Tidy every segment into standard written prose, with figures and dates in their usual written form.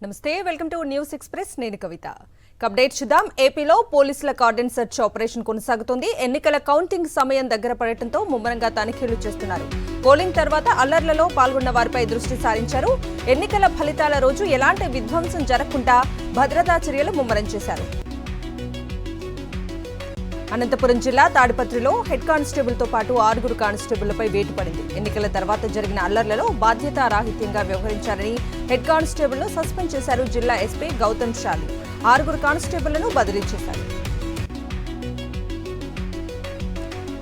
నమస్తే welcome to news express నేను కవిత. Update చూద్దాం. ఏపీలో పోలీసుల కార్డన్ సెర్చ్ ఆపరేషన్ కొనసాగుతుంది. ఎన్నికల కౌంటింగ్ సమయం దగ్గర పడటంతో ముమ్మరంగా తనిఖీలు చేస్తున్నారు. పోలింగ్ తర్వాత అల్లర్లలో పాల్గొన్న వారిపై దృష్టి సారించారు. ఎన్నికల ఫలితాల రోజు ఎలాంటి విధ్వంసం జరగకుండా భద్రతా చర్యలు ముమ్మరం చేశారు. అనంతపురం జిల్లా తాడిపత్రిలో హెడ్ కానిస్టేబుల్తో పాటు 6 కానిస్టేబుళ్లపై వేటు పడింది. ఎన్నికల తర్వాత జరిగిన అల్లర్లలో బాధ్యతారాహిత్యంగా వ్యవహరించారని హెడ్ కానిస్టేబుల్ను సస్పెండ్ చేశారు జిల్లా ఎస్పీ గౌతమ్ షాలి. 6 కానిస్టేబుళ్లను బదిలీ చేశారు.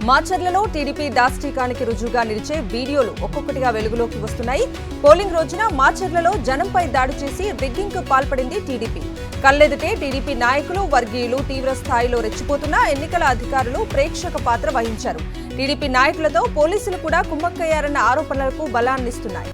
మాచర్లలో టీడీపీ దాష్టీకానికి రుజువుగా నిలిచే వీడియోలు ఒక్కొక్కటిగా వెలుగులోకి వస్తున్నాయి. పోలింగ్ రోజున మాచర్లలో జనంపై దాడి చేసి రిగ్గింగ్కు పాల్పడింది టీడీపీ. కళ్లెదుటే టీడీపీ నాయకులు, వర్గీయులు తీవ్ర స్థాయిలో రెచ్చిపోతున్న ఎన్నికల అధికారులు ప్రేక్షక పాత్ర వహించారు. టీడీపీ నాయకులతో పోలీసులు కూడా కుమ్మక్కయ్యారన్న ఆరోపణలకు బలాన్నిస్తున్నాయి.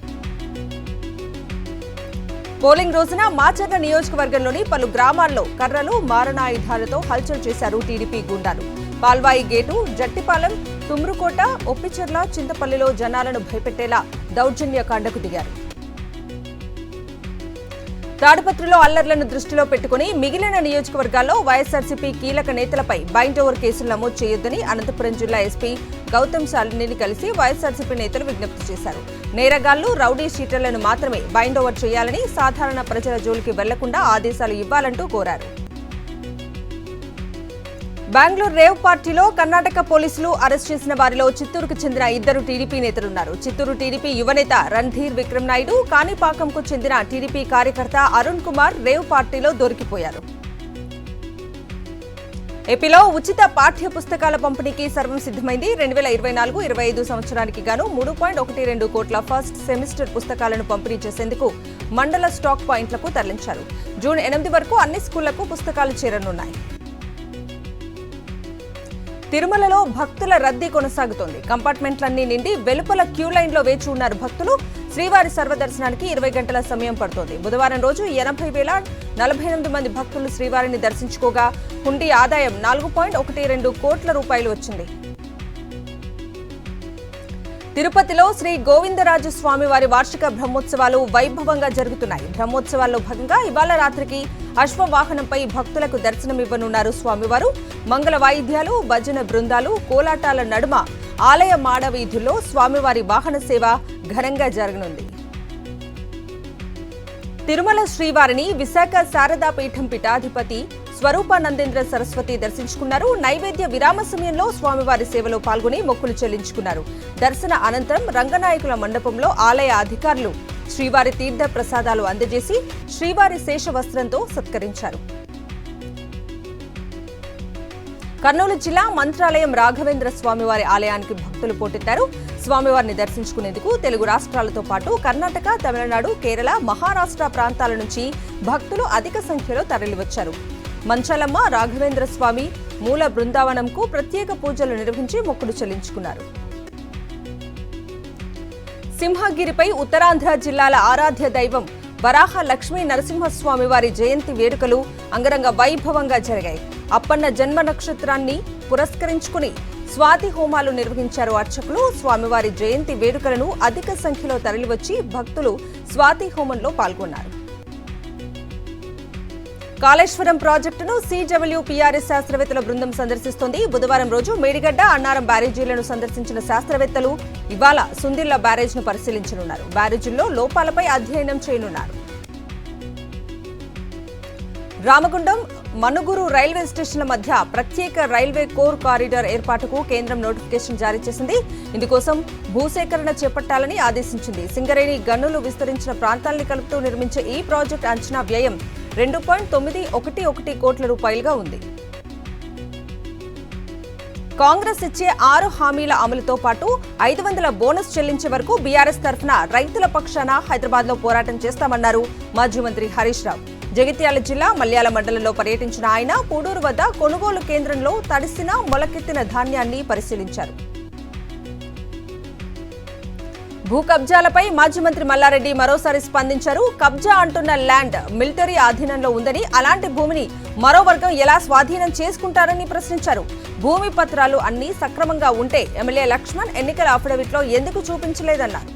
పోలింగ్ రోజున మాచర్ల నియోజకవర్గంలోని పలు గ్రామాల్లో కర్రలు, మారణాయుధాలతో హల్చల్ చేశారు టీడీపీ గుండాలు. పాల్వాయి గేటు, జట్టిపాలెం, తుమ్రుకోట, ఒప్పిచెర్ల, చింతపల్లిలో జనాలను భయపెట్టేలా దౌర్జన్యకాండకు దిగారు. తాడిపత్రిలో అల్లర్లను దృష్టిలో పెట్టుకుని మిగిలిన నియోజకవర్గాల్లో వైఎస్ఆర్సీపీ కీలక నేతలపై బైండ్ ఓవర్ కేసులు నమోదు చేయొద్దని అనంతపురం జిల్లా ఎస్పీ గౌతమ్ షాలిని కలిసి వైఎస్ఆర్సీపీ నేతలు విజ్ఞప్తి చేశారు. నేరగాళ్లు, రౌడీ షీటర్లను మాత్రమే బైండ్ ఓవర్ చేయాలని, సాధారణ ప్రజల జోలికి వెళ్లకుండా ఆదేశాలు ఇవ్వాలంటూ కోరారు. బెంగళూరు రేవ్ పార్టీలో కర్ణాటక పోలీసులు అరెస్ట్ చేసిన వారిలో చిత్తూరుకు చెందిన 2 టీడీపీ నేతలున్నారు. చిత్తూరు టీడీపీ యువనేత రణ్ధీర్ విక్రమ్ నాయుడు, కాణిపాకంకు చెందిన టీడీపీ కార్యకర్త అరుణ్ కుమార్ రేవ్ పార్టీలో దొరికిపోయారు. ఏపీలో ఉచిత పాఠ్య పుస్తకాల పంపిణీకి సర్వం సిద్ధమైంది. 2024-25 సంవత్సరానికి గాను 3.12 కోట్ల ఫస్ట్ సెమిస్టర్ పుస్తకాలను పంపిణీ చేసేందుకు మండల స్టాక్ పాయింట్లకు తరలించారు. జూన్ 8 వరకు అన్ని స్కూళ్లకు పుస్తకాలు చేరనున్నాయి. తిరుమలలో భక్తుల రద్దీ కొనసాగుతోంది. కంపార్ట్మెంట్లన్నీ నిండి వెలుపల క్యూ లైన్లో వేచి ఉన్నారు భక్తులు. శ్రీవారి సర్వదర్శనానికి 20 గంటల సమయం పడుతోంది. బుధవారం రోజు 80,048 మంది భక్తులు శ్రీవారిని దర్శించుకోగా హుండీ ఆదాయం 4.12 కోట్ల రూపాయలు వచ్చింది. తిరుపతిలో శ్రీ గోవిందరాజు స్వామివారి వార్షిక బ్రహ్మోత్సవాలు వైభవంగా జరుగుతున్నాయి. బ్రహ్మోత్సవాల్లో భాగంగా ఇవాళ రాత్రికి అశ్వవాహనంపై భక్తులకు దర్శనమివ్వనున్నారు స్వామివారు. మంగళ వాయిద్యాలు, భజన బృందాలు, కోలాటాల నడుమ ఆలయ మాడవీధుల్లో స్వామివారి వాహన సేవ ఘనంగా జరగనుంది. తిరుమల శ్రీవారిని విశాఖ శారదా పీఠం పీఠాధిపతి స్వరూపానందేంద్ర సరస్వతి దర్శించుకున్నారు. నైవేద్య విరామ సమయంలో స్వామివారి సేవలో పాల్గొని మొక్కులు చెల్లించుకున్నారు. దర్శన అనంతరం రంగనాయకుల మండపంలో ఆలయ అధికారులు శ్రీవారి తీర్థ ప్రసాదాలు అందజేసి శ్రీవారి శేషవస్త్రంతో సత్కరించారు. కర్నూలు జిల్లా మంత్రాలయం రాఘవేంద్ర స్వామివారి ఆలయానికి భక్తులు పోటెత్తారు. స్వామివారిని దర్శించుకునేందుకు తెలుగు రాష్ట్రాలతో పాటు కర్ణాటక, తమిళనాడు, కేరళ, మహారాష్ట్ర ప్రాంతాల నుంచి భక్తులు అధిక సంఖ్యలో తరలివచ్చారు. మంచాలమ్మ, రాఘవేంద్ర స్వామి మూల బృందావనంకు ప్రత్యేక పూజలు నిర్వహించి మొక్కులు చెల్లించుకున్నారు. సింహగిరిపై ఉత్తరాంధ్ర జిల్లాల ఆరాధ్య దైవం వరాహ లక్ష్మీ నరసింహస్వామి వారి జయంతి వేడుకలు అంగరంగ వైభవంగా జరిగాయి. అప్పన్న జన్మ నక్షత్రాన్ని పురస్కరించుకుని స్వాతి హోమాలు నిర్వహించారు అర్చకులు. స్వామివారి జయంతి వేడుకలను అధిక సంఖ్యలో తరలివచ్చి భక్తులు స్వాతి హోమంలో పాల్గొన్నారు. కాళేశ్వరం ప్రాజెక్టును CWPRS శాస్త్రవేత్తల బృందం సందర్శిస్తోంది. బుధవారం రోజు మేడిగడ్డ, అన్నారం బ్యారేజీలను సందర్శించిన శాస్త్రవేత్తలు ఇవాళ సుందిళ్ల బ్యారేజ్ను పరిశీలించనున్నారు. బ్యారేజీల్లో లోపాలపై అధ్యయనం చేయనున్నారు. రామగుండం, మనుగురు రైల్వే స్టేషన్ల మధ్య ప్రత్యేక రైల్వే కోర్ కారిడార్ ఏర్పాటుకు కేంద్రం నోటిఫికేషన్ జారీ చేసింది. ఇందుకోసం భూసేకరణ చేపట్టాలని ఆదేశించింది. సింగరేణి గనులు విస్తరించిన ప్రాంతాల్ని కలుపుతూ నిర్మించే ఈ ప్రాజెక్టు అంచనా వ్యయం 2.911 కోట్ల రూపాయలుగా ఉంది. కాంగ్రెస్ ఇచ్చే 6 హామీల అమలుతో పాటు 500 బోనస్ చెల్లించే వరకు బీఆర్ఎస్ తరఫున రైతుల పక్షాన హైదరాబాద్లో పోరాటం చేస్తామన్నారు మాజీ మంత్రి హరీష్ రావు. జగిత్యాల జిల్లా మల్యాల మండలంలో పర్యటించిన ఆయన పూడూరు వద్ద కొనుగోలు కేంద్రంలో తడిసిన మొలకెత్తిన ధాన్యాన్ని పరిశీలించారు. భూ కబ్జాలపై మాజీ మంత్రి మల్లారెడ్డి మరోసారి స్పందించారు. కబ్జా అంటున్న ల్యాండ్ మిలిటరీ ఆధీనంలో ఉందని, అలాంటి భూమిని మరో వర్గం ఎలా స్వాధీనం చేసుకుంటారని ప్రశ్నించారు. భూమి పత్రాలు అన్నీ సక్రమంగా ఉంటే ఎమ్మెల్యే లక్ష్మణ్ ఎన్నికల అఫిడవిట్లో ఎందుకు చూపించలేదన్నారు.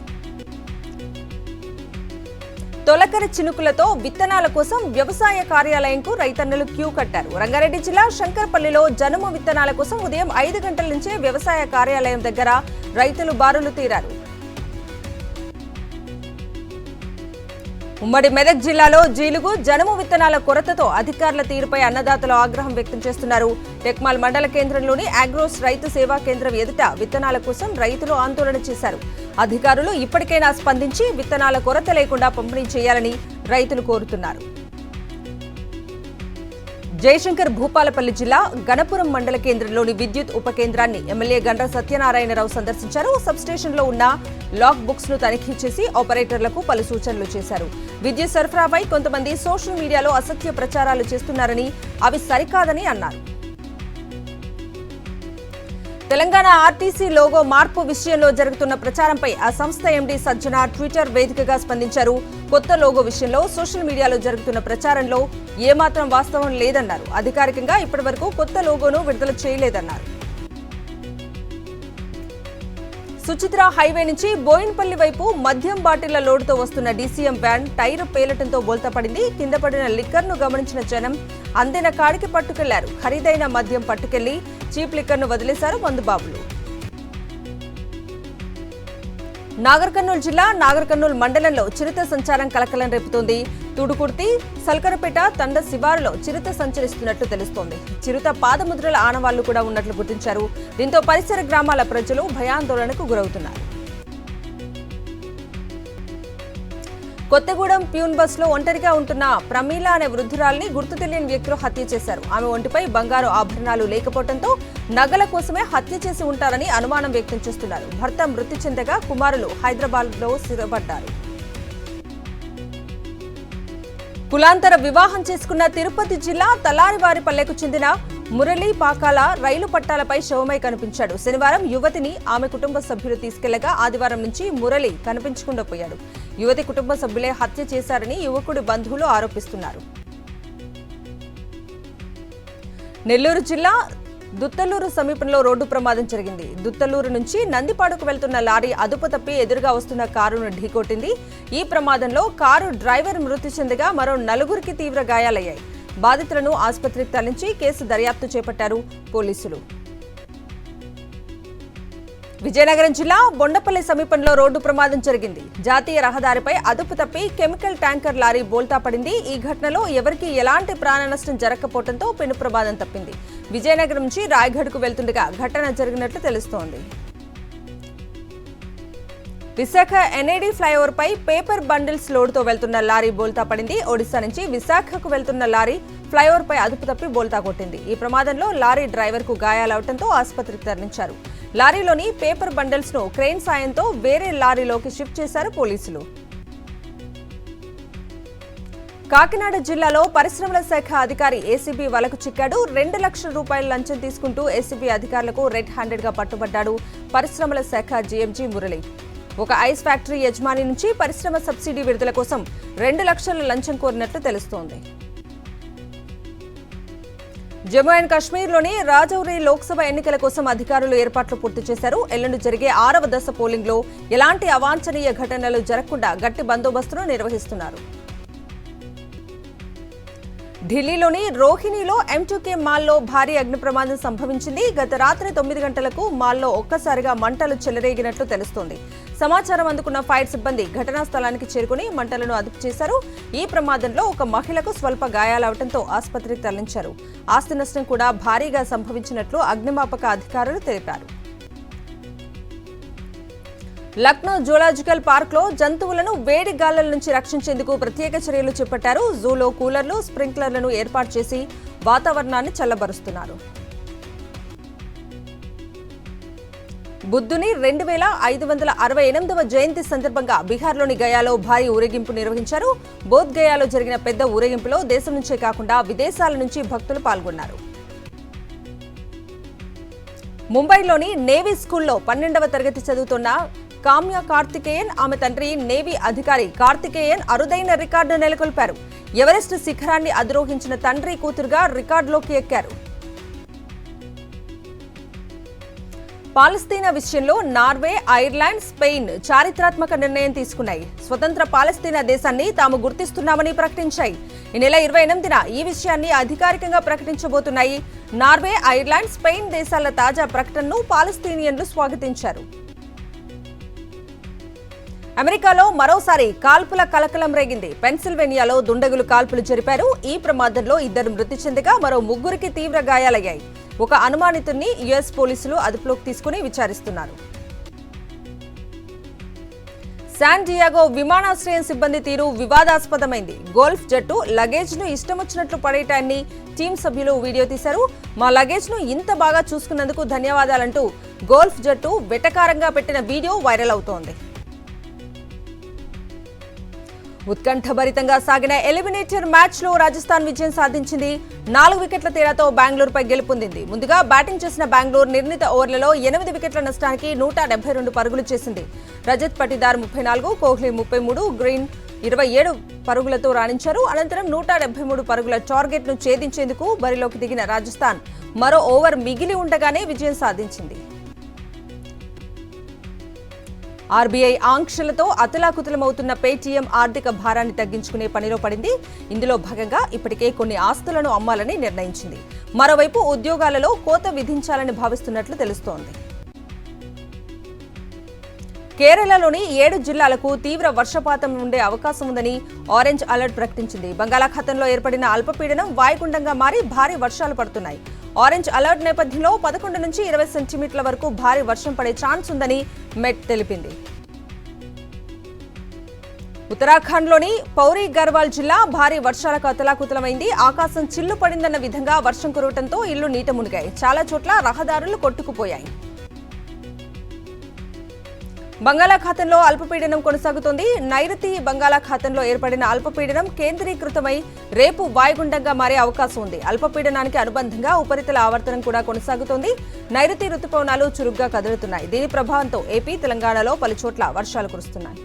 తొలకరి చినుకులతో విత్తనాల కోసం వ్యవసాయ కార్యాలయంకు రైతన్నలు క్యూ కట్టారు. రంగారెడ్డి జిల్లా శంకర్పల్లిలో జనుము విత్తనాల కోసం ఉదయం 5 గంటల నుంచే వ్యవసాయ కార్యాలయం దగ్గర రైతులు బారులు తీరారు. ఉమ్మడి మెదక్ జిల్లాలో జీలుగు జనుము విత్తనాల కొరతతో అధికారుల తీరుపై అన్నదాతలు ఆగ్రహం వ్యక్తం చేస్తున్నారు. టెక్మాల్ మండల కేంద్రంలోని అగ్రోస్ రైతు సేవా కేంద్రం ఎదుట విత్తనాల కోసం రైతులు ఆందోళన చేశారు. అధికారులు ఇప్పటికైనా స్పందించి విత్తనాల కొరత లేకుండా పంపిణీ చేయాలని రైతులు కోరుతున్నారు. జయశంకర్ భూపాలపల్లి జిల్లా గణపురం మండల కేంద్రంలోని విద్యుత్ ఉప కేంద్రాన్ని ఎమ్మెల్యే గండ్ర సత్యనారాయణరావు సందర్శించారు. సబ్స్టేషన్లో ఉన్న లాక్ బుక్స్ ను తనిఖీ చేసి ఆపరేటర్లకు పలు సూచనలు చేశారు. విద్యుత్ సరఫరాపై కొంతమంది సోషల్ మీడియాలో అసత్య ప్రచారాలు చేస్తున్నారని, అవి సరికాదని అన్నారు. తెలంగాణ ఆర్టీసీ లోగో మార్పు విషయంలో జరుగుతున్న ప్రచారంపై ఆ సంస్థ ఎండీ సజ్జన ట్విట్టర్ వేదికగా స్పందించారు. కొత్త లోగో విషయంలో సోషల్ మీడియాలో జరుగుతున్న ప్రచారంలో ఏమాత్రం వాస్తవం లేదన్నారు. అధికారికంగా ఇప్పటివరకు కొత్త లోగోను విడుదల చేయలేదన్నారు. సుచిత్ర హైవే నుంచి బోయిన్పల్లి వైపు మద్యం బాటిళ్ల లోడుతో వస్తున్న డీసీఎం వ్యాన్ టైరు పేలటంతో బోల్తాపడింది. కింద పడిన లిక్కర్ను గమనించిన జనం అందిన కాడికి పట్టుకెళ్లారు. ఖరీదైన మద్యం పట్టుకెళ్లి చీప్ లిక్కర్ను వదిలేశారు మందుబాబులు. నాగర్ కర్నూలు జిల్లా నాగర్ కర్నూలు మండలంలో చిరుత సంచారం కలకలం రేపుతోంది. తుడుకుర్తి సల్కరపేట తండ శివారులో చిరుత సంచరిస్తున్నట్టు తెలుస్తోంది. చిరుత పాదముద్రల ఆనవాళ్లు కూడా ఉన్నట్లు గుర్తించారు. దీంతో పరిసర గ్రామాల ప్రజలు భయాందోళనకు గురవుతున్నారు. కొత్తగూడెం ప్యూన్ బస్సులో ఒంటరిగా ఉంటున్న ప్రమీల అనే వృద్ధురాల్ని గుర్తు తెలియని వ్యక్తులు హత్య చేశారు. ఆమె ఒంటిపై బంగారు ఆభరణాలు లేకపోవడంతో నగల కోసమే హత్య చేసి ఉంటారని అనుమానం వ్యక్తం చేస్తున్నారు. భర్త మృతి చెందగా కుమారులు హైదరాబాద్లో స్థిరపడ్డారు. కులాంతర వివాహం చేసుకున్న తిరుపతి జిల్లా తలారివారిపల్లెకు చెందిన మురళీ పాకాల రైలు పట్టాలపై శవమై కనిపించాడు. శనివారం యువతిని ఆమె కుటుంబ సభ్యులు తీసుకెళ్లగా ఆదివారం నుంచి మురళి కనిపించకుండా పోయాడు. యువతి కుటుంబ సభ్యులే హత్య చేశారని యువకుడి బంధువులు ఆరోపిస్తున్నారు. నెల్లూరు జిల్లా దుత్తలూరు సమీపంలో రోడ్డు ప్రమాదం జరిగింది. దుత్తలూరు నుంచి నందిపాడుకు వెళ్తున్న లారీ అదుపు తప్పి ఎదురుగా వస్తున్న కారును ఢీకొట్టింది. ఈ ప్రమాదంలో కారు డ్రైవర్ మృతి చెందగా మరో 4గురికి తీవ్ర గాయాలయ్యాయి. బాధితులను ఆసుపత్రికి తరలించి కేసు దర్యాప్తు చేపట్టారు పోలీసులు. విజయనగరం జిల్లా బొండపల్లి సమీపంలో రోడ్డు ప్రమాదం జరిగింది. జాతీయ రహదారిపై అదుపు తప్పి కెమికల్ ట్యాంకర్ లారీ బోల్తా పడింది. ఈ ఘటనలో ఎవరికీ ఎలాంటి ప్రాణ నష్టం జరగకపోవడంతో పెను ప్రమాదం తప్పింది. విజయనగరం నుంచి రాయగఢ్కు వెళ్తుండగా ఘటన జరిగినట్లు తెలుస్తోంది. విశాఖ ఎన్ఏడి ఫ్లైఓవర్ పై పేపర్ బండిల్స్ లోడుతో వెళ్తున్న లారీ బోల్తా పడింది. ఒడిశా నుంచి విశాఖకు వెళ్తున్న లారీ ఫ్లైఓవర్ పై అదుపు తప్పి బోల్తా కొట్టింది. ఈ ప్రమాదంలో లారీ డ్రైవర్ కు గాయాలవడంతో ఆసుపత్రికి తరలించారు. లారీలోని పేపర్ బండిల్స్ ను క్రెయిన్ సాయంతో వేరే లారీలోకి షిఫ్ట్ చేశారు పోలీసులు. కాకినాడ జిల్లాలో పరిశ్రమల శాఖ అధికారి ఏసీబీ వలకు చిక్కాడు. 2 లక్షల రూపాయల లంచం తీసుకుంటూ ఏసీబీ అధికారులకు రెడ్ హ్యాండెడ్ గా పట్టుబడ్డాడు పరిశ్రమల శాఖ జీఎంజీ మురళి. ఒక ఐస్ ఫ్యాక్టరీ యజమాని నుంచి పరిశ్రమ సబ్సిడీ విడుదల కోసం 2 లక్షల లంచం కోరినట్లు తెలుస్తోంది. జమ్మూ అండ్ కాశ్మీర్లోని రాజౌరి లోక్సభ ఎన్నికల కోసం అధికారులు ఏర్పాట్లు పూర్తి చేశారు. ఎల్లుండి జరిగే 6వ దశ పోలింగ్లో ఎలాంటి అవాంఛనీయ ఘటనలు జరగకుండా గట్టి బందోబస్తును నిర్వహిస్తున్నారు. ఢిల్లీలోని రోహిణిలో M2K మాల్లో భారీ అగ్ని ప్రమాదం సంభవించింది. గత రాత్రి 9 గంటలకు మాల్లో ఒక్కసారిగా మంటలు చెలరేగినట్లు తెలుస్తోంది. సమాచారం అందుకున్న ఫైర్ సిబ్బంది ఘటనా స్థలానికి చేరుకుని మంటలను అదుపు చేశారు. ఈ ప్రమాదంలో ఒక మహిళకు స్వల్ప గాయాలవడంతో ఆసుపత్రికి తరలించారు. ఆస్తి నష్టం కూడా భారీగా సంభవించినట్లు అగ్నిమాపక అధికారులు తెలిపారు. లక్నో జూలాజికల్ పార్క్ లో జంతువులను వేడి గాలుల నుంచి రక్షించేందుకు ప్రత్యేక చర్యలు చేపట్టారు. జూలో కూలర్లు, స్ప్రింక్లర్లను ఏర్పాటు చేసి వాతావరణాన్ని చల్లబరుస్తున్నారు. బుద్ధుని 2568వ జయంతి సందర్భంగా బీహార్లోని గయాలో భారీ ఊరేగింపు నిర్వహించారు. బోధ్ గయాలో జరిగిన పెద్ద ఊరేగింపులో దేశం నుంచే కాకుండా విదేశాల నుంచి భక్తులు పాల్గొన్నారు. ముంబైలోని నేవీ స్కూల్లో 12వ తరగతి చదువుతున్న కామ్య కార్తికేయన్, ఆమె తండ్రి నేవీ అధికారి కార్తికేయన్ అరుదైన రికార్డు నెలకొల్పారు. ఎవరెస్ట్ శిఖరాన్ని అధిరోహించిన తండ్రి కూతురుగా రికార్డులోకి ఎక్కారు. పాలస్తీనా విషయంలో నార్వే, ఐర్లాండ్, స్పెయిన్ చారిత్రాత్మక నిర్ణయం తీసుకున్నాయి. స్వతంత్ర పాలస్తీనా దేశాన్ని తాము గుర్తిస్తున్నామని ప్రకటించాయి. ఈ నెల 28న ఈ విషయాన్ని అధికారికంగా ప్రకటించబోతున్నాయి. నార్వే, ఐర్లాండ్, స్పెయిన్ దేశాల తాజా ప్రకటనను పాలస్తీనియన్లు స్వాగతించారు. అమెరికాలో మరోసారి కాల్పుల కలకలం రేగింది. పెన్సిల్వేనియాలో దుండగులు కాల్పులు జరిపారు. ఈ ప్రమాదంలో 2 మృతి చెందగా మరో 3కి తీవ్ర గాయాలయ్యాయి. ఒక అనుమానితుడిని యుఎస్ పోలీసులు అదుపులోకి తీసుకుని విచారిస్తున్నారు. శాన్ డియాగో విమానాశ్రయం సిబ్బంది తీరు వివాదాస్పదమైంది. గోల్ఫ్ జట్టు లగేజ్ ను ఇష్టమొచ్చినట్లు పడేయటాన్ని టీం సభ్యులు వీడియో తీశారు. మా లగేజ్ ను ఇంత బాగా చూసుకున్నందుకు ధన్యవాదాలంటూ గోల్ఫ్ జట్టు వెటకారంగా పెట్టిన వీడియో వైరల్ అవుతోంది. ఉత్కంఠభరితంగా సాగిన ఎలిమినేటర్ మ్యాచ్ లో రాజస్థాన్ విజయం సాధించింది. 4 వికెట్ల తేడాతో బెంగళూరుపై గెలుపొందింది. ముందుగా బ్యాటింగ్ చేసిన బెంగళూరు నిర్ణీత ఓవర్లలో 8 వికెట్ల నష్టానికి 172 పరుగులు చేసింది. రజత్ పటిదార్ 34, కోహ్లీ 33, గ్రీన్ 27 పరుగులతో రాణించారు. అనంతరం 173 పరుగుల టార్గెట్ ను ఛేదించేందుకు బరిలోకి దిగిన రాజస్థాన్ మరో ఓవర్ మిగిలి ఉండగానే విజయం సాధించింది. ఆర్బీఐ ఆంక్షలతో అతలాకుతలమవుతున్న పేటీఎం ఆర్థిక భారాన్ని తగ్గించుకునే పనిలో పడింది. ఇందులో భాగంగా ఇప్పటికే కొన్ని ఆస్తులను అమ్మాలని నిర్ణయించింది. మరోవైపు ఉద్యోగాలలో కోత విధించాలని భావిస్తున్నట్లు తెలుస్తోంది. కేరళలోని 7 జిల్లాలకు తీవ్ర వర్షపాతం ఉండే అవకాశం ఉందని ఆరెంజ్ అలర్ట్ ప్రకటించింది. బంగాళాఖాతంలో ఏర్పడిన అల్పపీడనం వాయుగుండంగా మారి భారీ వర్షాలు పడుతున్నాయి. ఆరెంజ్ అలర్ట్ నేపథ్యంలో 11 నుంచి 20 సెంటీమీటర్ల వరకు భారీ వర్షం పడే ఛాన్స్ ఉందని మెట్ తెలిపింది. ఉత్తరాఖండ్లోని పౌరీ గర్వాల్ జిల్లా భారీ వర్షాలకు అతలాకుతలమైంది. ఆకాశం చిల్లు పడిందన్న విధంగా వర్షం కురవడంతో ఇళ్లు నీట మునిగాయి. చాలా చోట్ల రహదారులు కొట్టుకుపోయాయి. బంగాళాఖాతంలో అల్పపీడనం కొనసాగుతోంది. నైరుతి బంగాళాఖాతంలో ఏర్పడిన అల్పపీడనం కేంద్రీకృతమై రేపు వాయుగుండంగా మారే అవకాశం ఉంది. అల్పపీడనానికి అనుబంధంగా ఉపరితల ఆవర్తనం కూడా కొనసాగుతోంది. నైరుతి రుతుపవనాలు చురుగ్గా కదులుతున్నాయి. దీని ప్రభావంతో ఏపీ, తెలంగాణలో పలుచోట్ల వర్షాలు కురుస్తున్నాయి.